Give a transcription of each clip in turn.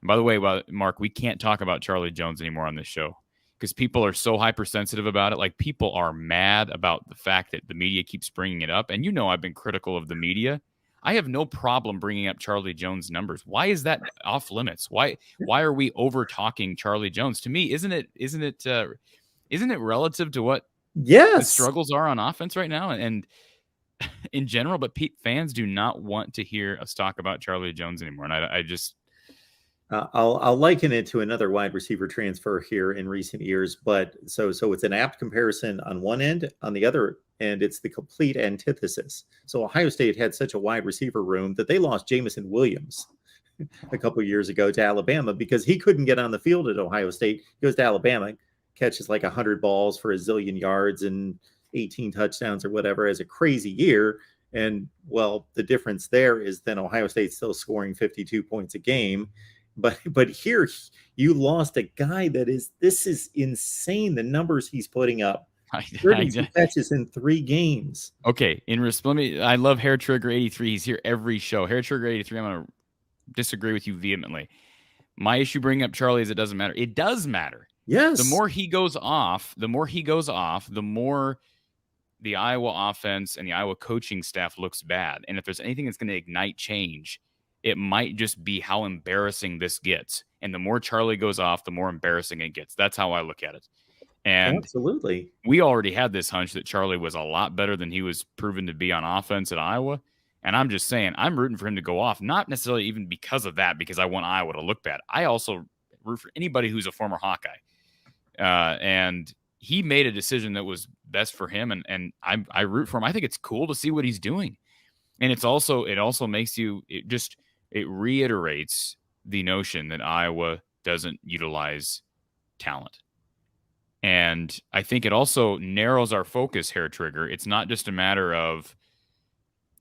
By the way, Mark, we can't talk about Charlie Jones anymore on this show because people are so hypersensitive about it. Like, people are mad about the fact that the media keeps bringing it up. And I've been critical of the media. I have no problem bringing up Charlie Jones' numbers. Why is that off limits? Why are we over talking Charlie Jones? To me, isn't it relative to what the Yes. struggles are on offense right now and in general? But fans do not want to hear us talk about Charlie Jones anymore. And I just I'll liken it to another wide receiver transfer here in recent years, but so it's an apt comparison on one end. On the other end, it's the complete antithesis. So Ohio State had such a wide receiver room that they lost Jamison Williams a couple of years ago to Alabama because he couldn't get on the field at Ohio State. He goes to Alabama, catches like 100 balls for a zillion yards and 18 touchdowns or whatever as a crazy year. And well, the difference there is then Ohio State's still scoring 52 points a game. But here you lost a guy this is insane. The numbers he's putting up. 32 catches in 3 games. Okay. I love Hair Trigger 83. He's here every show. Hair Trigger 83. I'm going to disagree with you vehemently. My issue bringing up Charlie is it doesn't matter. It does matter. Yes. The more he goes off, the more the Iowa offense and the Iowa coaching staff looks bad. And if there's anything that's going to ignite change, it might just be how embarrassing this gets. And the more Charlie goes off, the more embarrassing it gets. That's how I look at it. And absolutely, we already had this hunch that Charlie was a lot better than he was proven to be on offense at Iowa. And I'm just saying, I'm rooting for him to go off, not necessarily even because of that, because I want Iowa to look bad. I also root for anybody who's a former Hawkeye. And he made a decision that was best for him. And I root for him. I think it's cool to see what he's doing. And it also makes it reiterates the notion that Iowa doesn't utilize talent. And I think it also narrows our focus, Hair Trigger. It's not just a matter of,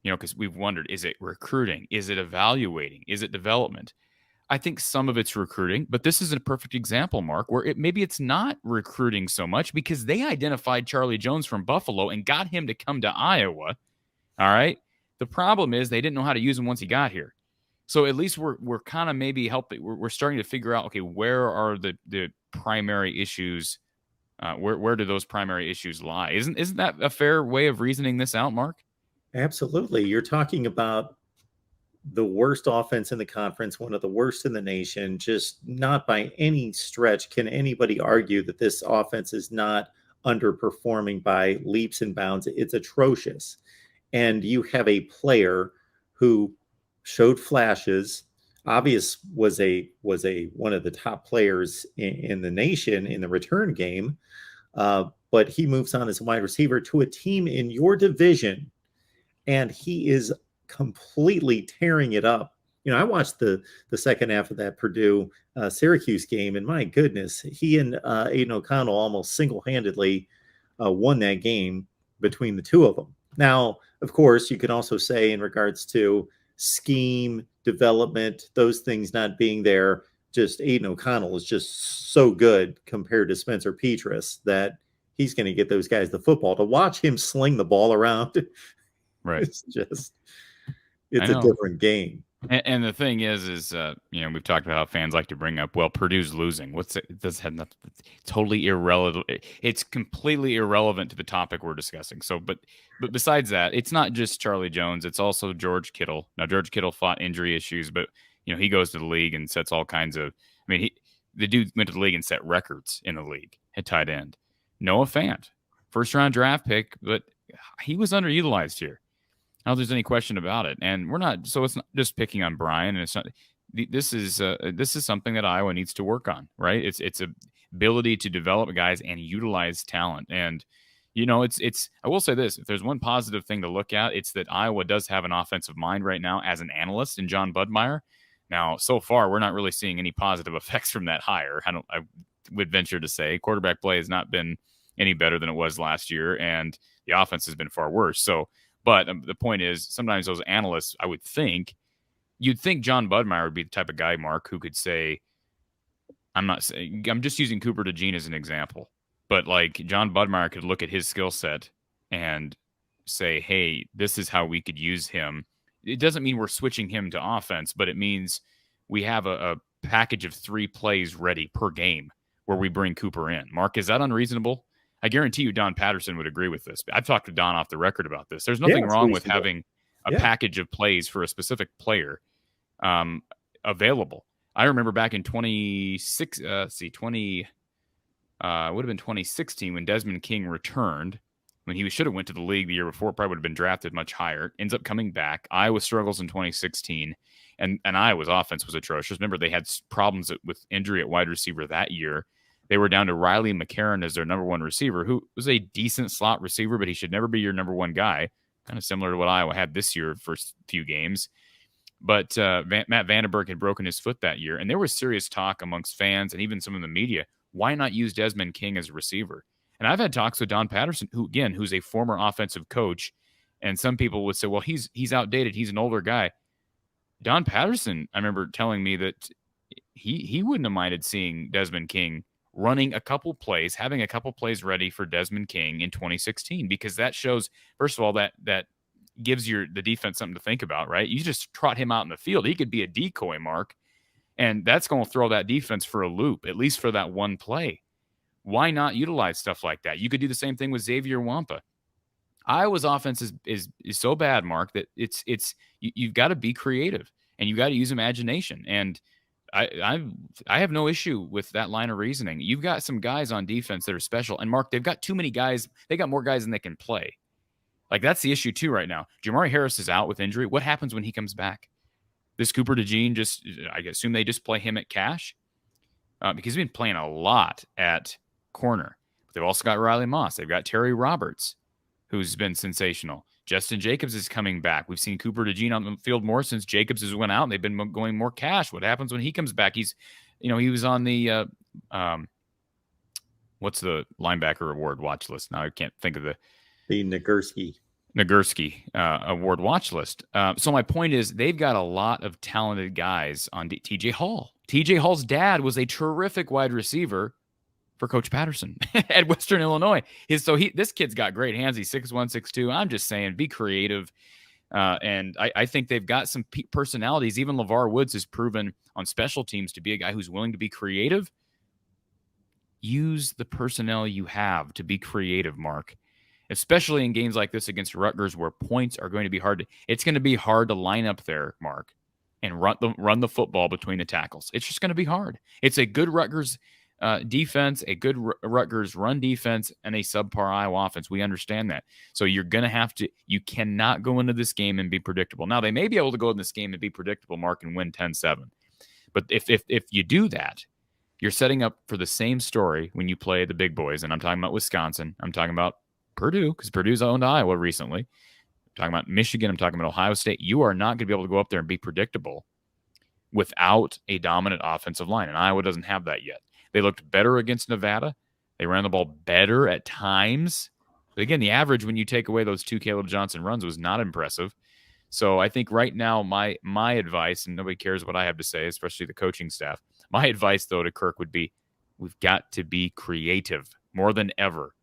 because we've wondered, is it recruiting? Is it evaluating? Is it development? I think some of it's recruiting, but this is a perfect example, Mark, where maybe it's not recruiting so much because they identified Charlie Jones from Buffalo and got him to come to Iowa. All right. The problem is they didn't know how to use him once he got here. So at least we're kind of maybe helping. We're starting to figure out, okay, where are the primary issues? Where do those primary issues lie? Isn't that a fair way of reasoning this out, Mark? Absolutely. You're talking about the worst offense in the conference, one of the worst in the nation. Just not by any stretch can anybody argue that this offense is not underperforming by leaps and bounds. It's atrocious. And you have a player who showed flashes. Obvious was one of the top players in the nation in the return game, but he moves on as a wide receiver to a team in your division, and he is completely tearing it up. I watched the second half of that Purdue Syracuse game, and my goodness, he and Aiden O'Connell almost single-handedly won that game between the two of them. Now, of course, you can also say in regards to scheme, development, those things not being there, just Aiden O'Connell is just so good compared to Spencer Petras that he's going to get those guys the football. To watch him sling the ball around, right? It's a different game. And the thing is we've talked about how fans like to bring up, well, Purdue's losing. This had nothing, totally irrelevant. It's completely irrelevant to the topic we're discussing. So, but besides that, it's not just Charlie Jones. It's also George Kittle. Now, George Kittle fought injury issues, but he goes to the league and sets all kinds of. The dude went to the league and set records in the league at tight end. Noah Fant, first round draft pick, but he was underutilized here. I don't think there's any question about it, and we're not. So it's not just picking on Brian, and it's not. This is something that Iowa needs to work on, right? It's a ability to develop guys and utilize talent, and it's. I will say this: if there's one positive thing to look at, it's that Iowa does have an offensive mind right now as an analyst in John Budmeyer. Now, so far, we're not really seeing any positive effects from that hire. I would venture to say quarterback play has not been any better than it was last year, and the offense has been far worse. So. But the point is, sometimes those analysts, you'd think John Budmeyer would be the type of guy, Mark, who could say, I'm just using Cooper DeJean as an example, but like John Budmeyer could look at his skill set and say, hey, this is how we could use him. It doesn't mean we're switching him to offense, but it means we have a package of 3 plays ready per game where we bring Cooper in. Mark, is that unreasonable? I guarantee you Don Patterson would agree with this. I've talked to Don off the record about this. There's nothing it's wrong with reasonable. having a Yeah. package of plays for a specific player available. I remember back in 2016 when Desmond King returned, when he should have went to the league the year before, probably would have been drafted much higher, ends up coming back. Iowa struggles in 2016, and Iowa's offense was atrocious. Remember, they had problems with injury at wide receiver that year. They were down to Riley McCarron as their number one receiver, who was a decent slot receiver, but he should never be your number one guy, kind of similar to what Iowa had this year first few games. But Matt Vandenberg had broken his foot that year, and there was serious talk amongst fans and even some of the media. Why not use Desmond King as a receiver? And I've had talks with Don Patterson, who's a former offensive coach, and some people would say, well, he's outdated. He's an older guy. Don Patterson, I remember telling me that he wouldn't have minded seeing Desmond King running a couple plays, having a couple plays ready for Desmond King in 2016, because that shows, first of all, that gives the defense something to think about, right? You just trot him out in the field. He could be a decoy, Mark, and that's going to throw that defense for a loop, at least for that one play. Why not utilize stuff like that? You could do the same thing with Xavier Wampa. Iowa's offense is so bad, Mark, that you've got to be creative and you've got to use imagination. And I have no issue with that line of reasoning. You've got some guys on defense that are special, and Mark, they've got too many guys. They got more guys than they can play. Like, that's the issue too right now. Jamari Harris is out with injury. What happens when he comes back? This Cooper DeJean I assume they just play him at cash because he's been playing a lot at corner. But they've also got Riley Moss. They've got Terry Roberts, who's been sensational. Justin Jacobs is coming back. We've seen Cooper DeJean on the field more since Jacobs has went out, and they've been going more cash. What happens when he comes back? He was on the what's the linebacker award watch list? Now I can't think of the Nagurski award watch list. So my point is, they've got a lot of talented guys on TJ Hall. TJ Hall's dad was a terrific wide receiver for Coach Patterson at Western Illinois. This kid's got great hands. He's 6'1", 6'2". I'm just saying, be creative. And I think they've got some personalities. Even LeVar Woods has proven on special teams to be a guy who's willing to be creative. Use the personnel you have to be creative, Mark. Especially in games like this against Rutgers, where points are going to be hard. It's going to be hard to line up there, Mark, and run the football between the tackles. It's just going to be hard. It's a good Rutgers defense, a good Rutgers run defense, and a subpar Iowa offense. We understand that. So you're going to have to, you cannot go into this game and be predictable. Now, they may be able to go in this game and be predictable, Mark, and win 10-7. But if you do that, you're setting up for the same story when you play the big boys. And I'm talking about Wisconsin. I'm talking about Purdue, because Purdue's owned Iowa recently. I'm talking about Michigan. I'm talking about Ohio State. You are not going to be able to go up there and be predictable without a dominant offensive line. And Iowa doesn't have that yet. They looked better against Nevada. They ran the ball better at times. But again, the average when you take away those 2 Caleb Johnson runs was not impressive. So I think right now my advice, and nobody cares what I have to say, especially the coaching staff, my advice, though, to Kirk would be, we've got to be creative more than ever.